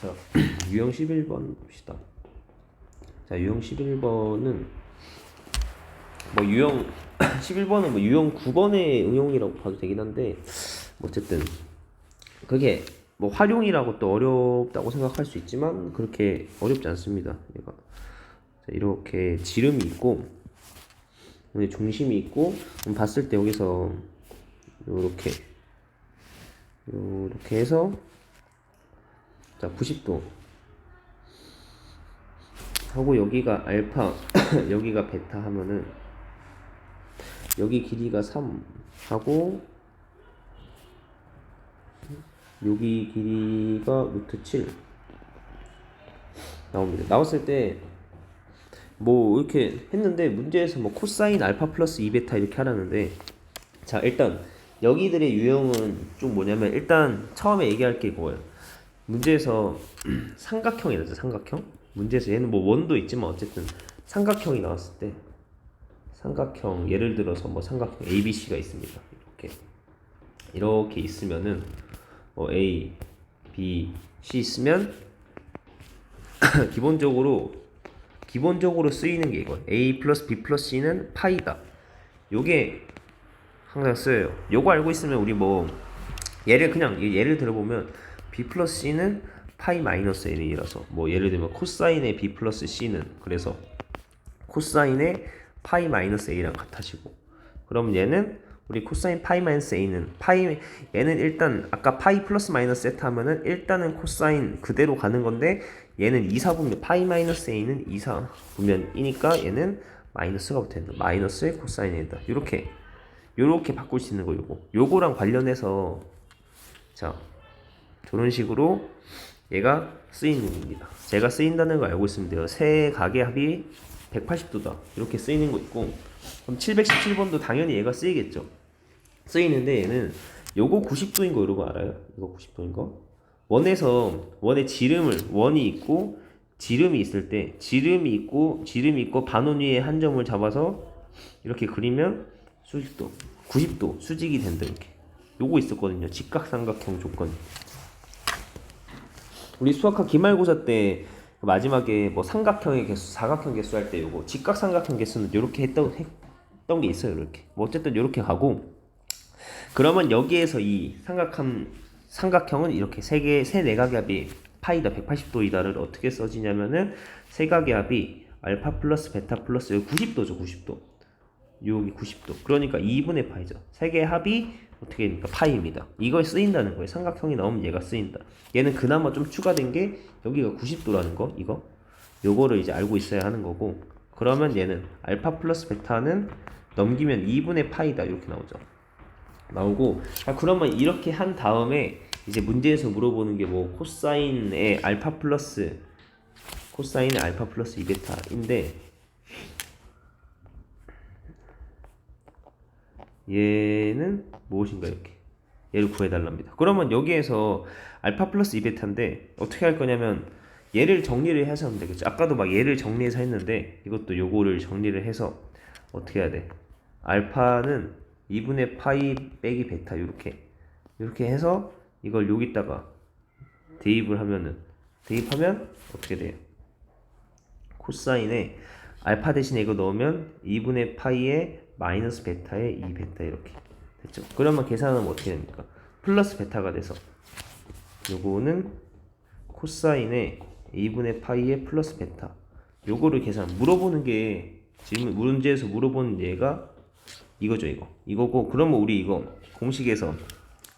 자, 유형 11번 봅시다. 자, 유형 11번은 뭐 유형 11번은 뭐 유형 9번의 응용이라고 봐도 되긴 한데 뭐 어쨌든 그게 뭐 활용이라고 또 어렵다고 생각할 수 있지만 그렇게 어렵지 않습니다. 얘가 자, 이렇게 지름이 있고 중심이 있고 봤을 때 여기서 요렇게 해서 자 90도 하고 여기가 알파 여기가 베타 하면은 여기 길이가 3 하고 여기 길이가 루트 7 나옵니다. 나왔을 때 뭐 이렇게 했는데 문제에서 뭐 코사인 알파 플러스 2베타 이렇게 하라는데 자 일단 여기들의 유형은 좀 뭐냐면 일단 처음에 얘기할 게 뭐예요. 문제에서 삼각형이라죠. 삼각형. 문제에서 얘는 뭐 원도 있지만 어쨌든 삼각형이 나왔을 때 삼각형 예를 들어서 뭐 삼각형 ABC가 있습니다. 이렇게 있으면은 뭐 A, B, C 있으면 기본적으로 쓰이는 게 이거 A 플러스 B 플러스 C는 파이다. 요게 항상 쓰여요. 요거 알고 있으면 우리 뭐 예를 들어보면 B 플러스 C는 파이 마이너스 N이라서 뭐 예를 들면 코사인의 B 플러스 C는 그래서 코사인의 파이 마이너스 A랑 같아지고 그럼 얘는 우리 코사인 파이 마이너스 A는 얘는 일단 아까 파이 플러스 마이너스 세타 하면은 일단은 코사인 그대로 가는 건데 얘는 2사분면 파이 마이너스 A는 2사분면이니까 얘는 마이너스가 붙어있는 마이너스의 코사인 A다. 요렇게 바꿀 수 있는 거 요거랑 관련해서 자 저런 식으로 얘가 쓰이는 겁니다. 제가 쓰인다는 걸 알고 있으면 돼요. 세 각의 합이 180도다. 이렇게 쓰이는 거 있고 그럼 717번도 당연히 얘가 쓰이겠죠. 쓰이는데 얘는 요거 90도인 거 이러고 알아요? 이거 90도인 거? 원의 원이 있고 지름이 있을 때 지름이 있고 반원 위에 한 점을 잡아서 이렇게 그리면 수직도 90도 수직이 된다. 이렇게 요거 있었거든요. 직각삼각형 조건. 우리 수학학 기말고사 때 마지막에 뭐 삼각형의 개수, 사각형 개수 할 때 요거 직각삼각형 개수는 이렇게 했던 게 있어요. 이렇게 뭐 어쨌든 이렇게 가고 그러면 여기에서 이 삼각형은 이렇게 세 내각의 합이 파이다 180도이다를 어떻게 써지냐면은 세 각의 합이 알파 플러스 베타 플러스 여기 90도죠. 90도 여기 90도 그러니까 2분의 파이죠. 세 개의 합이 어떻게 되니까 파이입니다. 이걸 쓰인다는 거예요. 삼각형이 나오면 얘가 쓰인다. 얘는 그나마 좀 추가된 게 여기가 90도라는 거 요거를 이제 알고 있어야 하는 거고 그러면 얘는 알파 플러스 베타는 넘기면 2분의 파이다 이렇게 나오고 그러면 이렇게 한 다음에 이제 문제에서 물어보는 게 뭐 코사인의 알파 플러스 2베타인데 얘는 무엇인가 이렇게 얘를 구해달랍니다. 그러면 여기에서 알파 플러스 2베타인데 어떻게 할 거냐면 얘를 정리를 해서 하면 되겠죠. 아까도 막 얘를 정리해서 했는데 이것도 요거를 정리를 해서 어떻게 해야 돼? 알파는 2분의 파이 빼기 베타 이렇게 해서 이걸 여기다가 대입하면 어떻게 돼요? 코사인에 알파 대신에 이거 넣으면 2분의 파이에 마이너스 베타에 2베타 이렇게 됐죠. 그러면 계산하면 어떻게 됩니까? 플러스 베타가 돼서 요거는 코사인에 2분의 파이에 플러스 베타 요거를 물어보는 게 지금 문제에서 물어보는 얘가 이거죠. 이거고 그러면 우리 이거 공식에서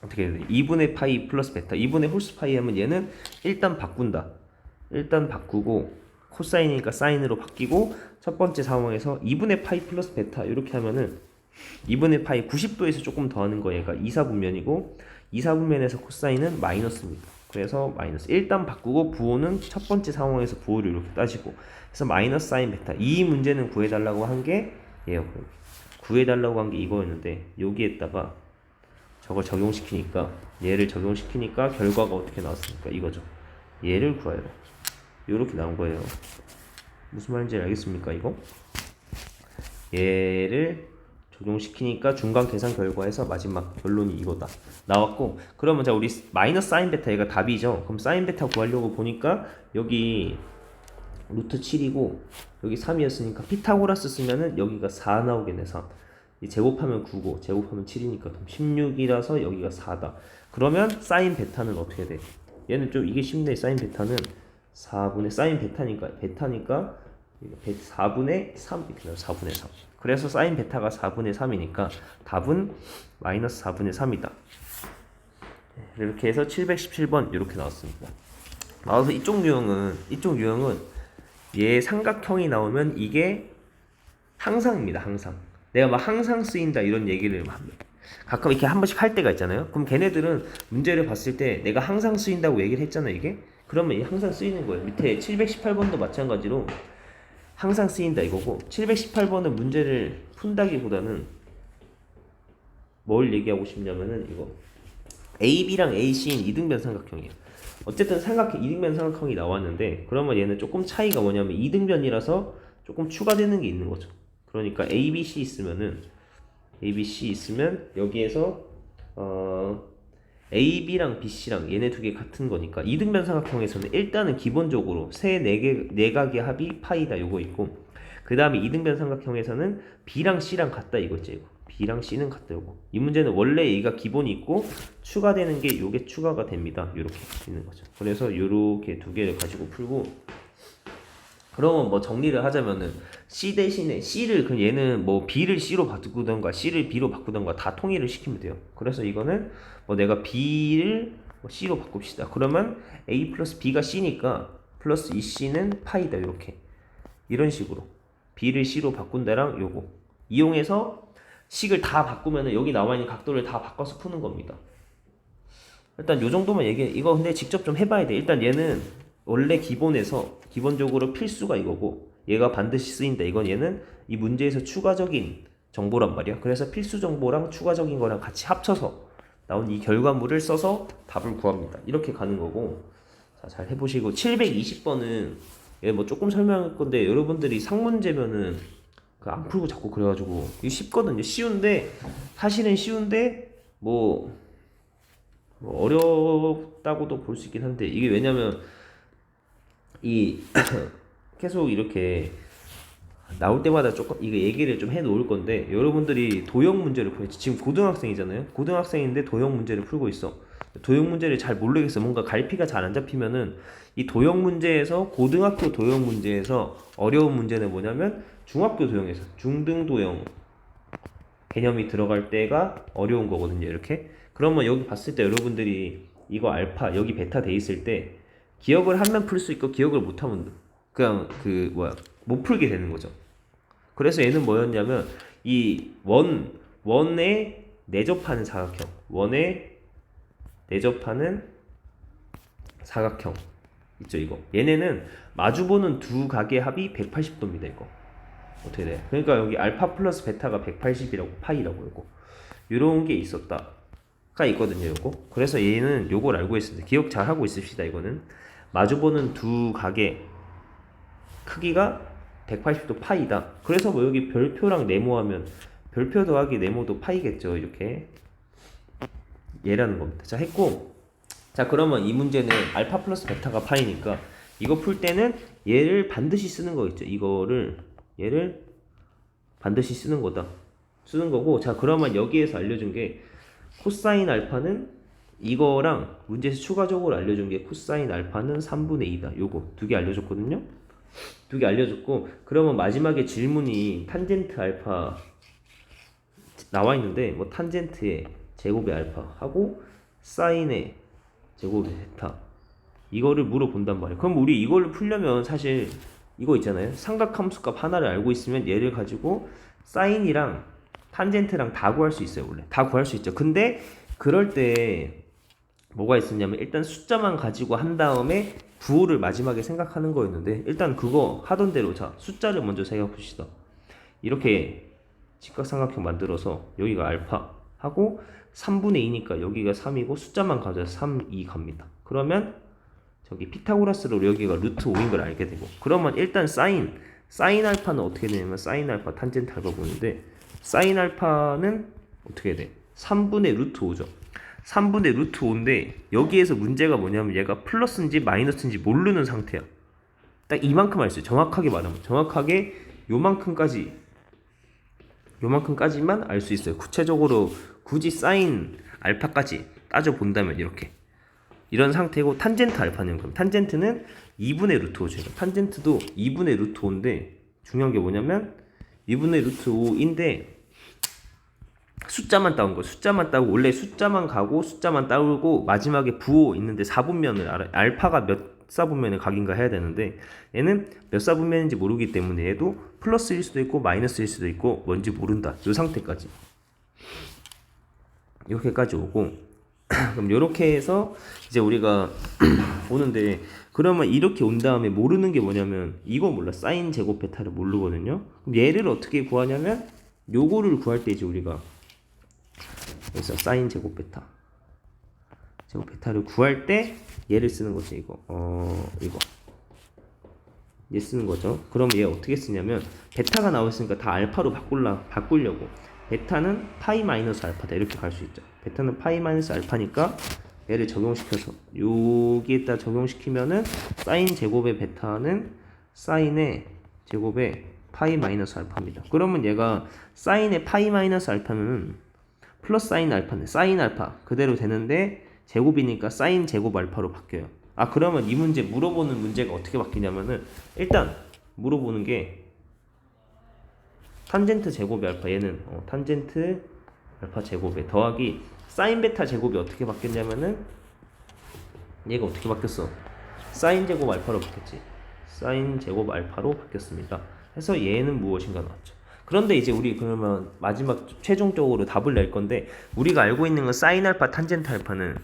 어떻게 해야 돼? 2분의 파이 플러스 베타 2분의 홀스 파이 하면 얘는 일단 바꾸고 코사인이니까 사인으로 바뀌고 첫 번째 상황에서 2분의 파이 플러스 베타 이렇게 하면은 2분의 파이 90도에서 조금 더하는 거 얘가 2사분면이고 2사분면에서 코사인은 마이너스입니다. 그래서 마이너스 일단 바꾸고 부호는 첫 번째 상황에서 부호를 이렇게 따지고 그래서 마이너스 사인 베타 이 문제는 구해달라고 한 게 얘예요. 구해달라고 한 게 이거였는데 여기에다가 저걸 얘를 적용시키니까 결과가 어떻게 나왔습니까? 이거죠. 얘를 구해요. 요렇게 나온 거예요. 무슨 말인지 알겠습니까? 이거? 얘를 적용시키니까 중간 계산 결과에서 마지막 결론이 이거다 나왔고, 그러면 자 우리 마이너스 사인 베타 얘가 답이죠. 그럼 사인 베타 구하려고 보니까 여기 루트 7이고 여기 3이었으니까 피타고라스 쓰면은 여기가 4 나오겠네. 3 이 제곱하면 9고 제곱하면 7이니까 16이라서 여기가 4다. 그러면 사인 베타는 어떻게 돼? 얘는 좀 이게 쉽네. 사인 베타는 4분의 사인 베타니까 4분의 3 이렇게 나와요. 4분의 3. 그래서 사인 베타가 4분의 3이니까 답은 마이너스 4분의 3이다. 이렇게 해서 717번 이렇게 나왔습니다. 나와서 이쪽 유형은 얘 삼각형이 나오면 이게 항상입니다. 항상. 내가 막 항상 쓰인다 이런 얘기를 가끔 이렇게 한 번씩 할 때가 있잖아요. 그럼 걔네들은 문제를 봤을 때 내가 항상 쓰인다고 얘기를 했잖아요. 이게 그러면 이게 항상 쓰이는 거예요. 밑에 718번도 마찬가지로 항상 쓰인다 이거고, 718번은 문제를 푼다기보다는 뭘 얘기하고 싶냐면은 이거 AB랑 AC인 이등변 삼각형이에요. 어쨌든 이등변 삼각형이 나왔는데, 그러면 얘는 조금 차이가 뭐냐면 이등변이라서 조금 추가되는 게 있는 거죠. 그러니까 ABC 있으면 여기에서 AB랑 BC랑 얘네 두 개 같은 거니까 이등변 삼각형에서는 일단은 기본적으로 세 내각의 합이 파이다 요거 있고, 그 다음에 이등변 삼각형에서는 B랑 C랑 같다 이거지. 이거 B랑 C는 같다 요거. 이 문제는 원래 얘가 기본이 있고 추가되는 게 요게 추가가 됩니다. 요렇게 있는 거죠. 그래서 요렇게 두 개를 가지고 풀고, 그러면 뭐 정리를 하자면은 C 대신에 C를 그 얘는 뭐 B를 C로 바꾸던가 C를 B로 바꾸던가 다 통일을 시키면 돼요. 그래서 이거는 뭐 내가 B를 뭐 C로 바꿉시다. 그러면 A 플러스 B가 C니까 플러스 2C는 파이다. 이렇게 이런 식으로 B를 C로 바꾼다랑 요거 이용해서 식을 다 바꾸면은 여기 나와 있는 각도를 다 바꿔서 푸는 겁니다. 일단 요 정도만 얘기해. 이거 근데 직접 좀 해봐야 돼. 일단 얘는 원래 기본적으로 필수가 이거고, 얘가 반드시 쓰인다. 이건 얘는 이 문제에서 추가적인 정보란 말이야. 그래서 필수 정보랑 추가적인 거랑 같이 합쳐서 나온 이 결과물을 써서 답을 구합니다. 이렇게 가는 거고, 자, 잘 해보시고 720번은 얘 뭐 조금 설명할 건데, 여러분들이 상문제면은 그 안 풀고 자꾸 그래가지고 이거 쉽거든요. 사실은 쉬운데 뭐 어렵다고도 볼 수 있긴 한데, 이게 왜냐면 이 계속 이렇게 나올 때마다 조금 이거 얘기를 좀 해놓을 건데, 여러분들이 도형 문제를 풀지 지금 고등학생이잖아요. 고등학생인데 도형 문제를 풀고 있어. 도형 문제를 잘 모르겠어. 뭔가 갈피가 잘 안 잡히면은 이 도형 문제에서, 고등학교 도형 문제에서 어려운 문제는 뭐냐면 중학교 도형에서 중등 도형 개념이 들어갈 때가 어려운 거거든요. 이렇게. 그러면 여기 봤을 때 여러분들이 이거 알파 여기 베타 돼 있을 때 기억을 하면 풀 수 있고 기억을 못하면 그냥 못 풀게 되는 거죠. 그래서 얘는 뭐였냐면 이 원에 내접하는 사각형 있죠. 이거 얘네는 마주보는 두 각의 합이 180도입니다. 이거 어떻게 돼? 그러니까 여기 알파 플러스 베타가 180이라고 파이라고 이거 요런 게 있었다가 있거든요. 요거. 그래서 얘는 요걸 알고 있습니다. 기억 잘 하고 있읍시다. 이거는 마주보는 두 각의 크기가 180도 파이다. 그래서 뭐 여기 별표랑 네모하면 별표 더하기 네모도 파이겠죠. 이렇게 얘라는 겁니다. 자, 했고, 자 그러면 이 문제는 알파 플러스 베타가 파이니까 이거 풀 때는 얘를 반드시 쓰는 거 있죠. 얘를 반드시 쓰는 거고. 자 그러면 여기에서 알려준 게 코사인 알파는 이거랑 문제에서 추가적으로 알려준 게 코사인 알파는 3분의 2다. 요거 두 개 알려줬거든요. 두 개 알려줬고, 그러면 마지막에 질문이 탄젠트 알파 나와 있는데 뭐 탄젠트의 제곱의 알파 하고 사인의 제곱의 베타 이거를 물어본단 말이에요. 그럼 우리 이거를 풀려면 사실 이거 있잖아요. 삼각함수값 하나를 알고 있으면 얘를 가지고 사인이랑 탄젠트랑 다 구할 수 있어요. 원래 다 구할 수 있죠. 근데 그럴 때 뭐가 있었냐면 일단 숫자만 가지고 한 다음에 부호를 마지막에 생각하는 거였는데, 일단 그거 하던 대로 자 숫자를 먼저 생각합시다. 이렇게 직각삼각형 만들어서 여기가 알파 하고 3분의 2니까 여기가 3이고 숫자만 가져서 3, 2 갑니다. 그러면 저기 피타고라스로 여기가 루트 5인 걸 알게 되고, 그러면 일단 사인 알파는 어떻게 되냐면 사인 알파 탄젠트 알파 보는데 사인 알파는 어떻게 해야 돼? 3분의 루트 5죠. 3분의 루트 5인데 여기에서 문제가 뭐냐면 얘가 플러스인지 마이너스인지 모르는 상태야. 딱 이만큼 알 수 있어요. 정확하게 말하면 정확하게 요만큼까지만 알 수 있어요. 구체적으로 굳이 사인 알파까지 따져 본다면 이렇게 이런 상태고, 탄젠트 알파는 그럼 탄젠트는 2분의 루트 5죠. 탄젠트도 2분의 루트 5인데 중요한 게 뭐냐면 2분의 루트 5인데 숫자만 따온 거. 숫자만 따고 원래 숫자만 가고 숫자만 따오고 마지막에 부호 있는데 4분면을 알파가 몇 4분면의 각인가 해야 되는데 얘는 몇 4분면인지 모르기 때문에 얘도 플러스일 수도 있고 마이너스일 수도 있고 뭔지 모른다. 이 상태까지 이렇게까지 오고 그럼 이렇게 해서 이제 우리가 오는데, 그러면 이렇게 온 다음에 모르는 게 뭐냐면 이거 몰라. 사인 제곱 베타를 모르거든요. 그럼 얘를 어떻게 구하냐면 요거를 구할 때 이제 우리가 그래서 사인 제곱 베타를 구할 때 얘를 쓰는 거지. 이거 얘 쓰는 거죠. 그럼 얘 어떻게 쓰냐면 베타가 나왔으니까 다 알파로 바꾸려고 베타는 파이 마이너스 알파다 이렇게 갈 수 있죠. 베타는 파이 마이너스 알파니까 얘를 적용시켜서 여기에다 적용시키면은 사인 제곱의 베타는 사인의 제곱의 파이 마이너스 알파입니다. 그러면 얘가 사인의 파이 마이너스 알파는 플러스 사인 알파는 사인 알파 그대로 되는데 제곱이니까 사인 제곱 알파로 바뀌어요. 아, 그러면 이 문제 물어보는 문제가 어떻게 바뀌냐면은 일단 물어보는 게 탄젠트 제곱의 알파, 얘는 탄젠트 알파 제곱에 더하기 사인 베타 제곱이 어떻게 바뀌었냐면은 얘가 어떻게 바뀌었어? 사인 제곱 알파로 바뀌었지. 사인 제곱 알파로 바뀌었습니다. 해서 얘는 무엇인가 나왔죠. 그런데 이제 우리 그러면 마지막 최종적으로 답을 낼 건데, 우리가 알고 있는 건 사인 알파 탄젠트 알파는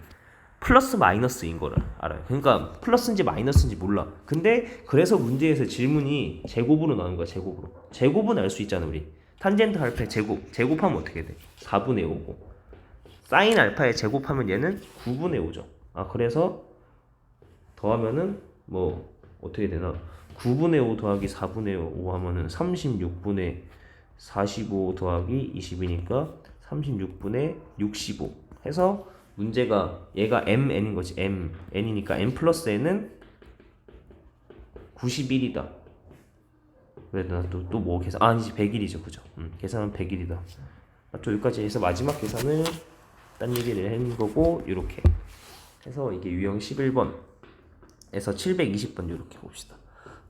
플러스 마이너스인 거를 알아요. 그러니까 플러스인지 마이너스인지 몰라. 근데 그래서 문제에서 질문이 제곱으로 나온 거야. 제곱은 알 수 있잖아. 우리 탄젠트 알파의 제곱하면 어떻게 돼? 4분의 5고 사인 알파의 제곱하면 얘는 9분의 5죠. 아, 그래서 더하면은 뭐 어떻게 되나? 9분의 5 더하기 4분의 5 하면은 36분의 45 더하기 20이니까 36분의 65 해서 문제가 얘가 mn인 거지. mn이니까 m 플러스 n은 91이다. 왜 나 또 뭐 계산? 이제 100일이죠, 그죠? 계산은 100일이다. 맞죠? 여기까지 해서 마지막 계산을 딴 얘기를 한 거고, 이렇게 해서 이게 유형 11번에서 720번 이렇게 봅시다.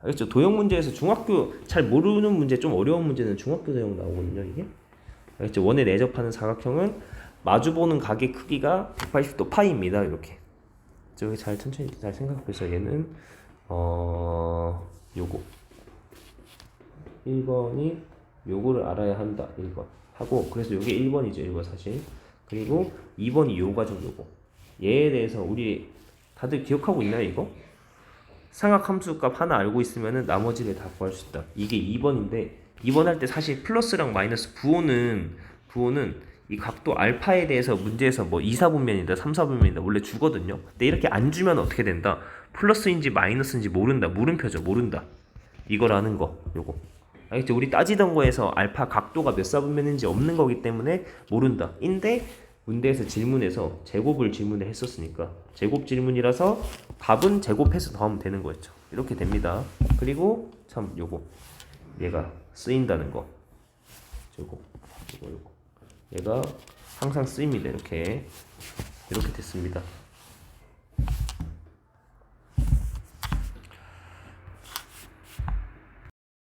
알겠죠? 도형 문제에서 중학교 잘 모르는 문제, 좀 어려운 문제는 중학교 도형 나오거든요, 이게. 알겠죠? 원에 내접하는 사각형은 마주보는 각의 크기가 180도 파이입니다. 이렇게. 저기 천천히 잘 생각해서 얘는 요거 1번이 요거를 알아야 한다. 1번 하고, 그래서 요게 1번이죠. 1번 사실. 그리고 2번이 요 과정 요거. 얘에 대해서 우리 다들 기억하고 있나요, 이거? 삼각함수 값 하나 알고 있으면은 나머지를 다 구할 수 있다. 이게 2번인데 2번 할 때 사실 플러스랑 마이너스 부호는 이 각도 알파에 대해서 문제에서 뭐 2, 4분면이다 3, 4분면이다 원래 주거든요. 근데 이렇게 안 주면 어떻게 된다? 플러스인지 마이너스인지 모른다. 물음표죠. 모른다. 이거라는 거. 요거. 알겠죠? 우리 따지던 거에서 알파 각도가 몇 4분면인지 없는 거기 때문에 모른다. 인데 문제에서 질문에서 제곱을 질문을 했었으니까 제곱 질문이라서 답은 제곱해서 더하면 되는 거였죠. 이렇게 됩니다. 그리고 참 요거 얘가 쓰인다는 거. 요거. 얘가 항상 쓰입니다. 이렇게 됐습니다.